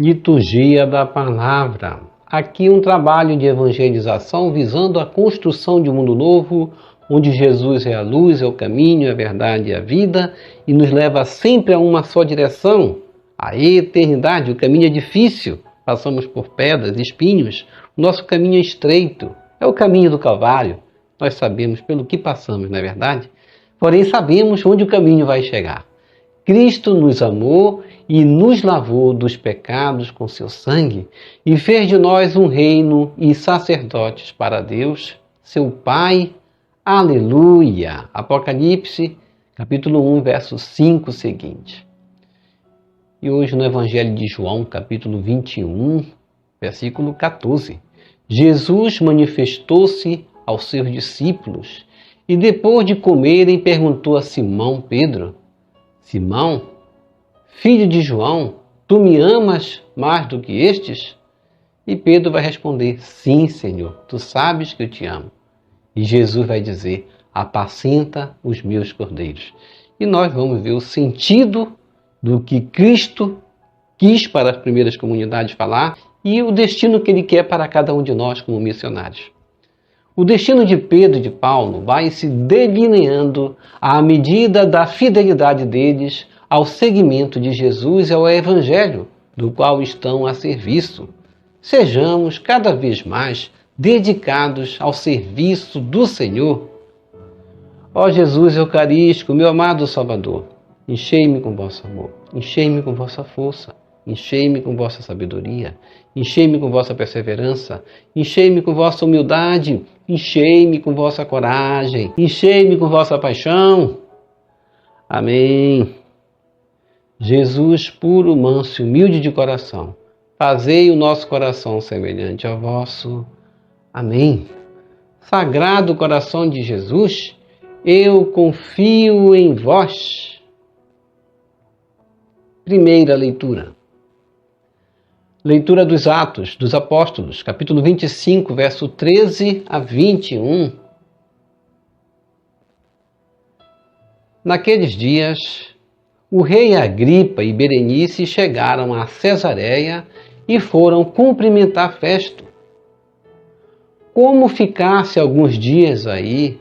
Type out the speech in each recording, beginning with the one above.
Liturgia da Palavra. Aqui um trabalho de evangelização visando a construção de um mundo novo, onde Jesus é a luz, é o caminho, a verdade e a vida, e nos leva sempre a uma só direção, a eternidade. O caminho é difícil, passamos por pedras, espinhos, o nosso caminho é estreito, é o caminho do Calvário. Nós sabemos pelo que passamos, não é verdade? Porém sabemos onde o caminho vai chegar. Cristo nos amou e nos lavou dos pecados com seu sangue e fez de nós um reino e sacerdotes para Deus, seu Pai. Aleluia! Apocalipse, capítulo 1, verso 5 seguinte. E hoje no Evangelho de João, capítulo 21, versículo 14. Jesus manifestou-se aos seus discípulos e depois de comerem perguntou a Simão Pedro: Simão, filho de João, tu me amas mais do que estes? E Pedro vai responder: sim, Senhor, tu sabes que eu te amo. E Jesus vai dizer: apacenta os meus cordeiros. E nós vamos ver o sentido do que Cristo quis para as primeiras comunidades falar e o destino que Ele quer para cada um de nós como missionários. O destino de Pedro e de Paulo vai se delineando à medida da fidelidade deles ao seguimento de Jesus e ao Evangelho, do qual estão a serviço. Sejamos cada vez mais dedicados ao serviço do Senhor. Ó Jesus Eucarístico, meu amado Salvador, enchei-me com vosso amor, enchei-me com vossa força, enchei-me com vossa sabedoria, enchei-me com vossa perseverança, enchei-me com vossa humildade, enchei-me com vossa coragem, enchei-me com vossa paixão. Amém. Jesus, puro, manso e humilde de coração, fazei o nosso coração semelhante ao vosso. Amém. Sagrado coração de Jesus, eu confio em vós. Primeira leitura. Leitura dos Atos dos Apóstolos, capítulo 25, verso 13 a 21. Naqueles dias, o rei Agripa e Berenice chegaram a Cesareia e foram cumprimentar Festo. Como ficasse alguns dias aí,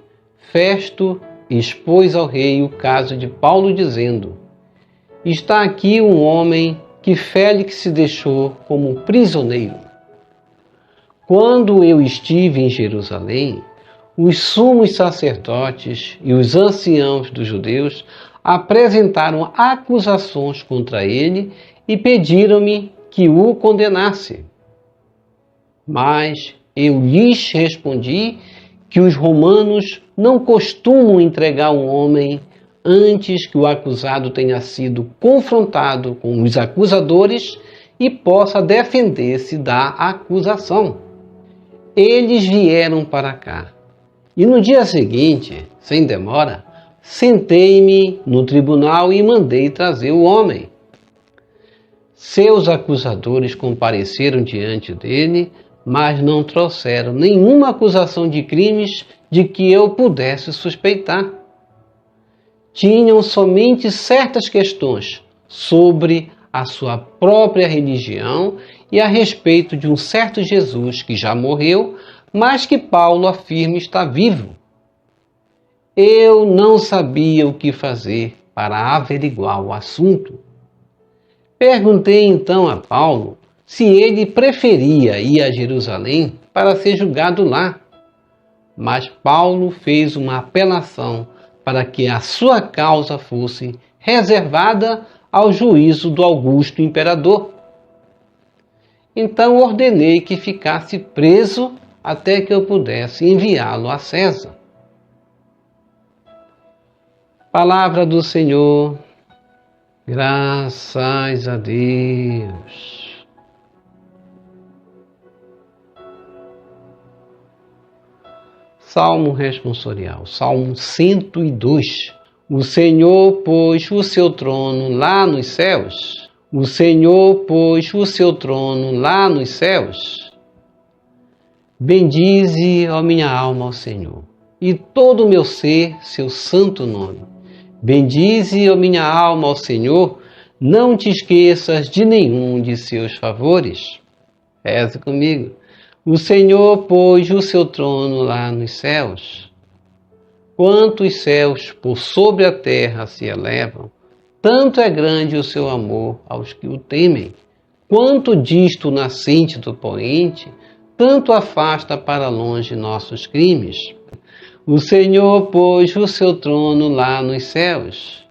Festo expôs ao rei o caso de Paulo, dizendo: está aqui um homem que Félix se deixou como prisioneiro. Quando eu estive em Jerusalém, os sumos sacerdotes e os anciãos dos judeus apresentaram acusações contra ele e pediram-me que o condenasse. Mas eu lhes respondi que os romanos não costumam entregar um homem antes que o acusado tenha sido confrontado com os acusadores e possa defender-se da acusação. Eles vieram para cá. E no dia seguinte, sem demora, sentei-me no tribunal e mandei trazer o homem. Seus acusadores compareceram diante dele, mas não trouxeram nenhuma acusação de crimes de que eu pudesse suspeitar. Tinham somente certas questões sobre a sua própria religião e a respeito de um certo Jesus que já morreu, mas que Paulo afirma estar vivo. Eu não sabia o que fazer para averiguar o assunto. Perguntei então a Paulo se ele preferia ir a Jerusalém para ser julgado lá. Mas Paulo fez uma apelação para que a sua causa fosse reservada ao juízo do Augusto Imperador. Então ordenei que ficasse preso até que eu pudesse enviá-lo a César. Palavra do Senhor, graças a Deus. Salmo responsorial, Salmo 102. O Senhor pôs o seu trono lá nos céus. O Senhor pôs o seu trono lá nos céus. Bendize, ó minha alma, ao Senhor, e todo o meu ser, seu santo nome. Bendize, ó minha alma, ao Senhor, não te esqueças de nenhum de seus favores. Reze comigo. O Senhor pôs o seu trono lá nos céus. Quantos céus por sobre a terra se elevam, tanto é grande o seu amor aos que o temem. Quanto disto nascente do poente, tanto afasta para longe nossos crimes. O Senhor pôs o seu trono lá nos céus.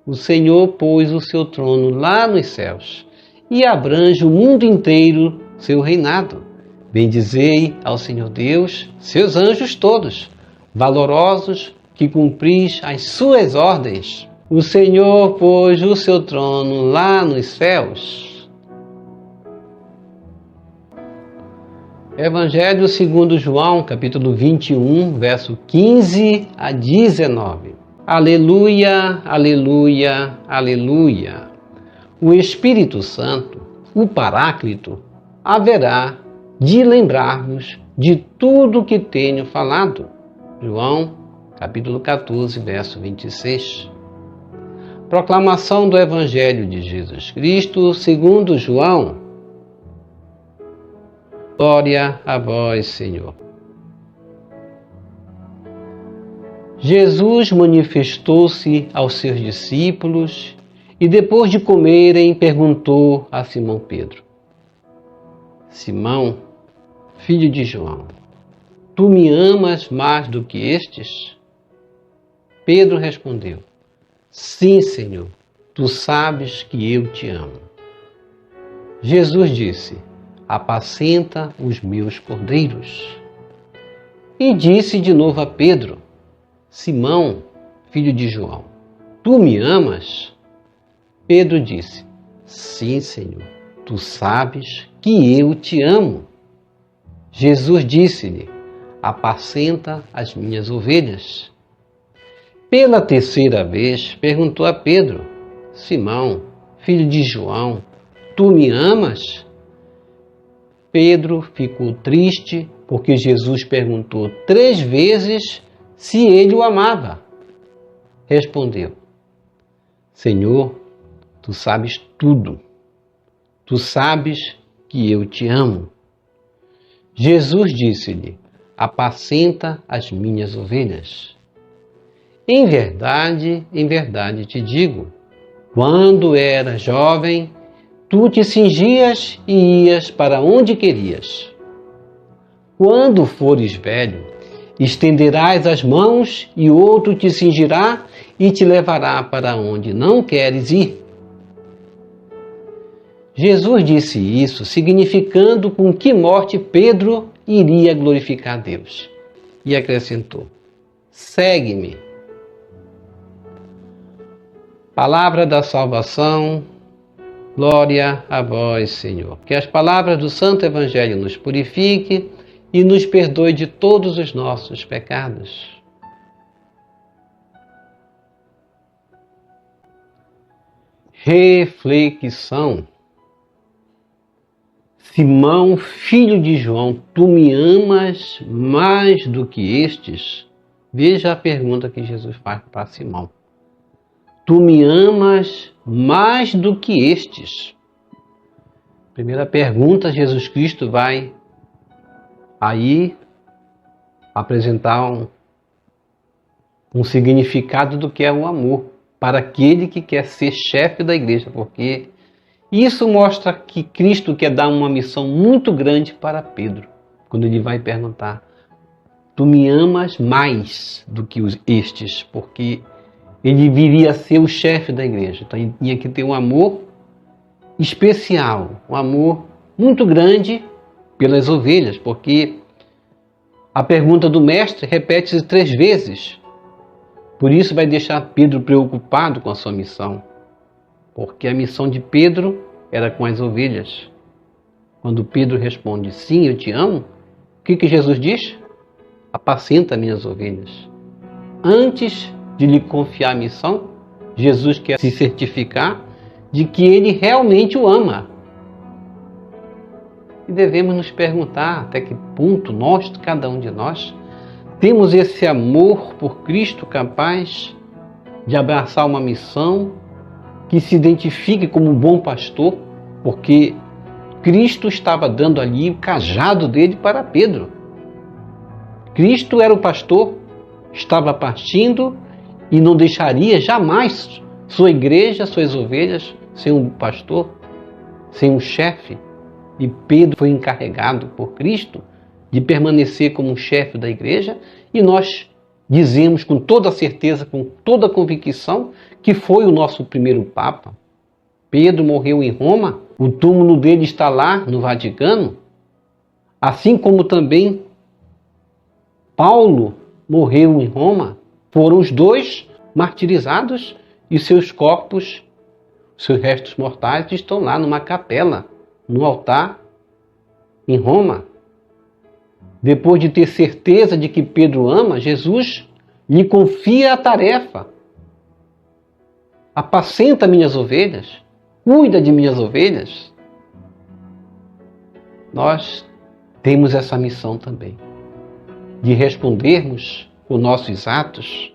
O Senhor pôs o seu trono lá nos céus e abrange o mundo inteiro seu reinado. Bendizei ao Senhor Deus, seus anjos todos, valorosos que cumpris as suas ordens. O Senhor pôs o seu trono lá nos céus. Evangelho segundo João, capítulo 21, verso 15 a 19. Aleluia, aleluia, aleluia. O Espírito Santo, o Paráclito, haverá de lembrar-vos de tudo que tenho falado. João, capítulo 14, verso 26. Proclamação do Evangelho de Jesus Cristo segundo João. Glória a vós, Senhor. Jesus manifestou-se aos seus discípulos e, depois de comerem, perguntou a Simão Pedro: Simão, filho de João, tu me amas mais do que estes? Pedro respondeu: Sim, Senhor, tu sabes que eu te amo. Jesus disse: Apacenta os meus cordeiros. E disse de novo a Pedro: Simão, filho de João, tu me amas? Pedro disse: Sim, Senhor, tu sabes que eu te amo. Jesus disse-lhe: Apacenta as minhas ovelhas. Pela terceira vez perguntou a Pedro: Simão, filho de João, tu me amas? Pedro ficou triste porque Jesus perguntou 3 vezes se ele o amava. Respondeu: Senhor, tu sabes tudo. Tu sabes que eu te amo. Jesus disse-lhe: Apacenta as minhas ovelhas. Em verdade te digo, quando eras jovem, tu te cingias e ias para onde querias. Quando fores velho, estenderás as mãos e outro te cingirá e te levará para onde não queres ir. Jesus disse isso, significando com que morte Pedro iria glorificar Deus. E acrescentou: Segue-me. Palavra da salvação, glória a vós, Senhor. Que as palavras do Santo Evangelho nos purifique e nos perdoe de todos os nossos pecados. Reflexão. Simão, filho de João, tu me amas mais do que estes? Veja a pergunta que Jesus faz para Simão. Tu me amas mais do que estes? Primeira pergunta, Jesus Cristo vai aí apresentar um significado do que é o amor para aquele que quer ser chefe da igreja, porque isso mostra que Cristo quer dar uma missão muito grande para Pedro, quando ele vai perguntar: tu me amas mais do que estes? Porque ele viria a ser o chefe da igreja, então ele tinha que ter um amor especial, um amor muito grande pelas ovelhas, porque a pergunta do mestre repete-se 3 vezes. Por isso vai deixar Pedro preocupado com a sua missão, porque a missão de Pedro era com as ovelhas. Quando Pedro responde: sim, eu te amo, o que Jesus diz? Apacenta minhas ovelhas. Antes de lhe confiar a missão, Jesus quer se certificar de que ele realmente o ama. E devemos nos perguntar até que ponto nós, cada um de nós, temos esse amor por Cristo capaz de abraçar uma missão que se identifique como um bom pastor, porque Cristo estava dando ali o cajado dele para Pedro. Cristo era o pastor, estava partindo e não deixaria jamais sua igreja, suas ovelhas, sem um pastor, sem um chefe. E Pedro foi encarregado por Cristo de permanecer como um chefe da igreja, e nós dizemos com toda certeza, com toda a convicção, que foi o nosso primeiro Papa. Pedro morreu em Roma, o túmulo dele está lá no Vaticano, assim como também Paulo morreu em Roma. Foram os dois martirizados e seus corpos, seus restos mortais estão lá numa capela, no altar, em Roma. Depois de ter certeza de que Pedro ama, Jesus lhe confia a tarefa. Apacenta minhas ovelhas, cuida de minhas ovelhas. Nós temos essa missão também, de respondermos com nossos atos,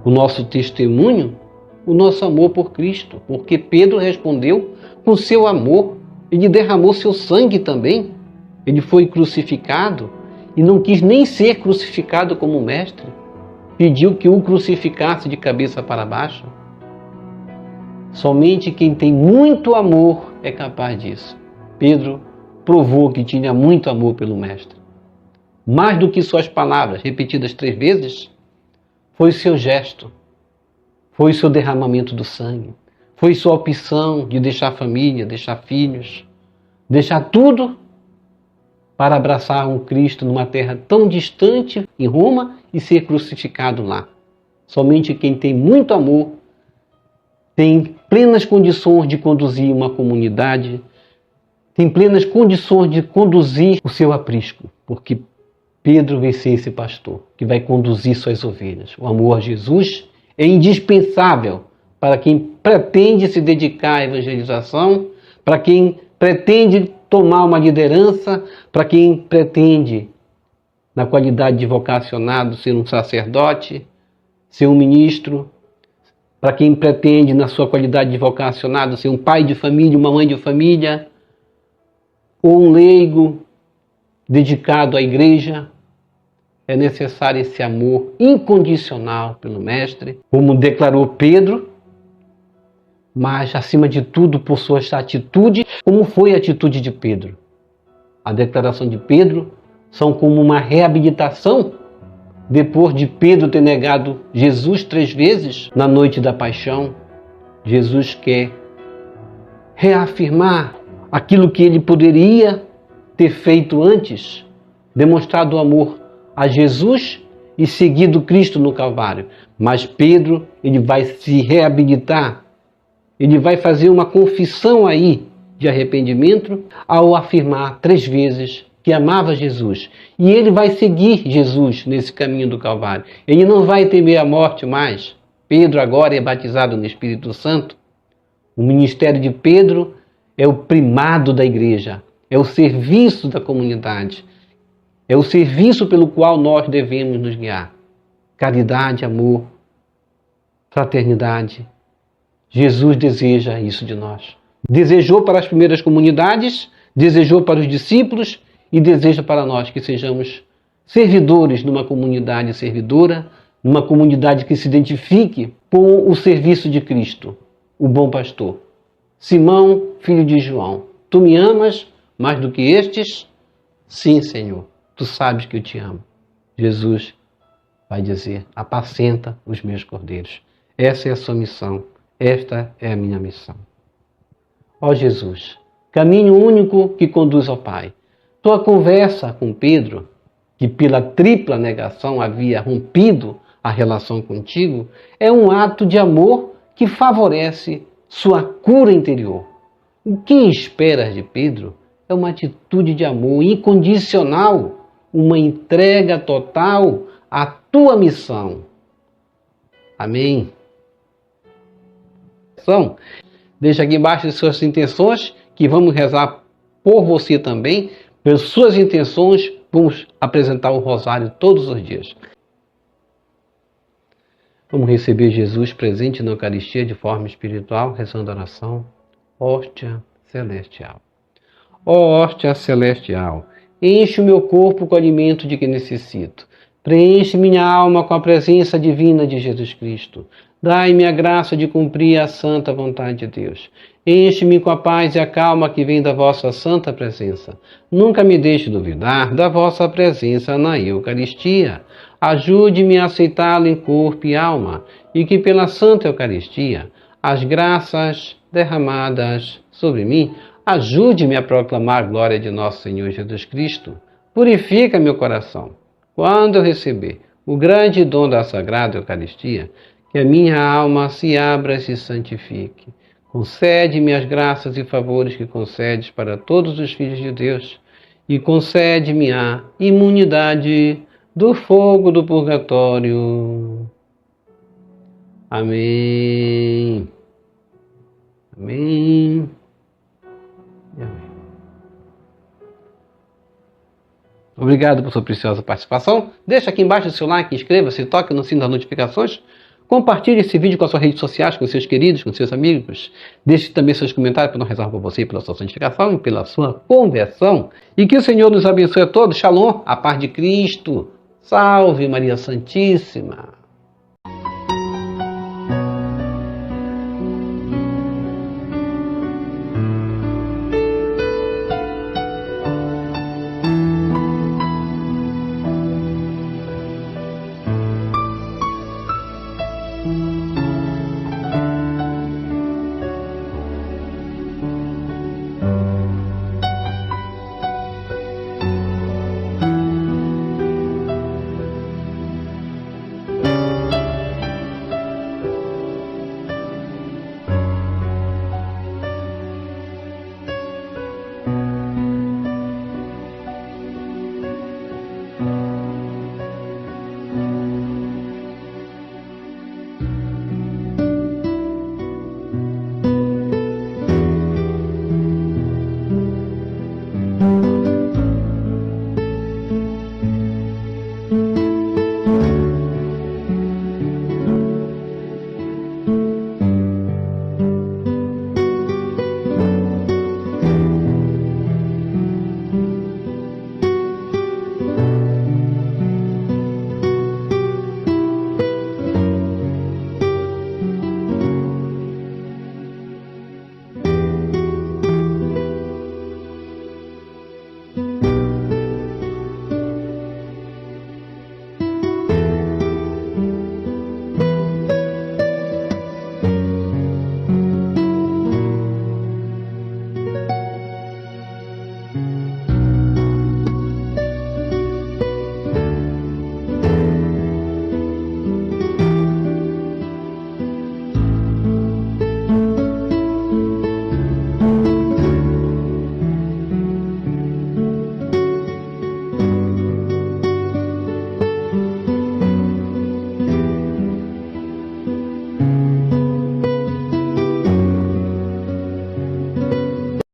o nosso testemunho, o nosso amor por Cristo, porque Pedro respondeu com seu amor, ele derramou seu sangue também, ele foi crucificado e não quis nem ser crucificado como mestre, pediu que o crucificasse de cabeça para baixo. Somente quem tem muito amor é capaz disso. Pedro provou que tinha muito amor pelo mestre. Mais do que suas palavras, repetidas 3 vezes, foi seu gesto, foi seu derramamento do sangue, foi sua opção de deixar família, deixar filhos, deixar tudo para abraçar um Cristo numa terra tão distante, em Roma, e ser crucificado lá. Somente quem tem muito amor tem plenas condições de conduzir uma comunidade, tem plenas condições de conduzir o seu aprisco, porque Pedro vai ser esse pastor que vai conduzir suas ovelhas. O amor a Jesus é indispensável para quem pretende se dedicar à evangelização, para quem pretende tomar uma liderança, para quem pretende, na qualidade de vocacionado, ser um sacerdote, ser um ministro, para quem pretende, na sua qualidade de vocacionado, ser um pai de família, uma mãe de família, ou um leigo dedicado à igreja. É necessário esse amor incondicional pelo Mestre, como declarou Pedro, mas, acima de tudo, por sua atitude. Como foi a atitude de Pedro? A declaração de Pedro são como uma reabilitação, depois de Pedro ter negado Jesus 3 vezes na noite da paixão. Jesus quer reafirmar aquilo que ele poderia ter feito antes, demonstrado o amor a Jesus e seguido Cristo no Calvário. Mas Pedro, ele vai se reabilitar, ele vai fazer uma confissão aí de arrependimento ao afirmar 3 vezes que amava Jesus. E ele vai seguir Jesus nesse caminho do Calvário. Ele não vai temer a morte mais. Pedro agora é batizado no Espírito Santo. O ministério de Pedro é o primado da igreja, é o serviço da comunidade, é o serviço pelo qual nós devemos nos guiar. Caridade, amor, fraternidade. Jesus deseja isso de nós. Desejou para as primeiras comunidades, desejou para os discípulos e deseja para nós que sejamos servidores numa comunidade servidora, numa comunidade que se identifique com o serviço de Cristo, o bom pastor. Simão, filho de João, tu me amas mais do que estes? Sim, Senhor, tu sabes que eu te amo. Jesus vai dizer, apacenta os meus cordeiros. Essa é a sua missão. Esta é a minha missão. Ó Jesus, caminho único que conduz ao Pai. Tua conversa com Pedro, que pela tripla negação havia rompido a relação contigo, é um ato de amor que favorece sua cura interior. O que esperas de Pedro é uma atitude de amor incondicional, uma entrega total à tua missão. Amém. Deixa aqui embaixo as suas intenções, que vamos rezar por você também. Pelas suas intenções, vamos apresentar o rosário todos os dias. Vamos receber Jesus presente na Eucaristia de forma espiritual, rezando a oração. Hóstia celestial. Ó hóstia celestial, enche o meu corpo com o alimento de que necessito. Preenche minha alma com a presença divina de Jesus Cristo. Dai-me a graça de cumprir a santa vontade de Deus. Enche-me com a paz e a calma que vem da vossa santa presença. Nunca me deixe duvidar da vossa presença na Eucaristia. Ajude-me a aceitá-lo em corpo e alma, e que pela santa Eucaristia, as graças derramadas sobre mim, ajude-me a proclamar a glória de nosso Senhor Jesus Cristo. Purifica meu coração. Quando eu receber o grande dom da Sagrada Eucaristia, que a minha alma se abra e se santifique. Concede-me as graças e favores que concedes para todos os filhos de Deus, e concede-me a imunidade do fogo do purgatório. Amém. Amém. Amém. Obrigado por sua preciosa participação. Deixa aqui embaixo o seu like, inscreva-se, toque no sino das notificações. Compartilhe esse vídeo com as suas redes sociais, com seus queridos, com seus amigos. Deixe também seus comentários para nós rezar por você, pela sua santificação e pela sua conversão. E que o Senhor nos abençoe a todos. Shalom, a paz de Cristo. Salve Maria Santíssima.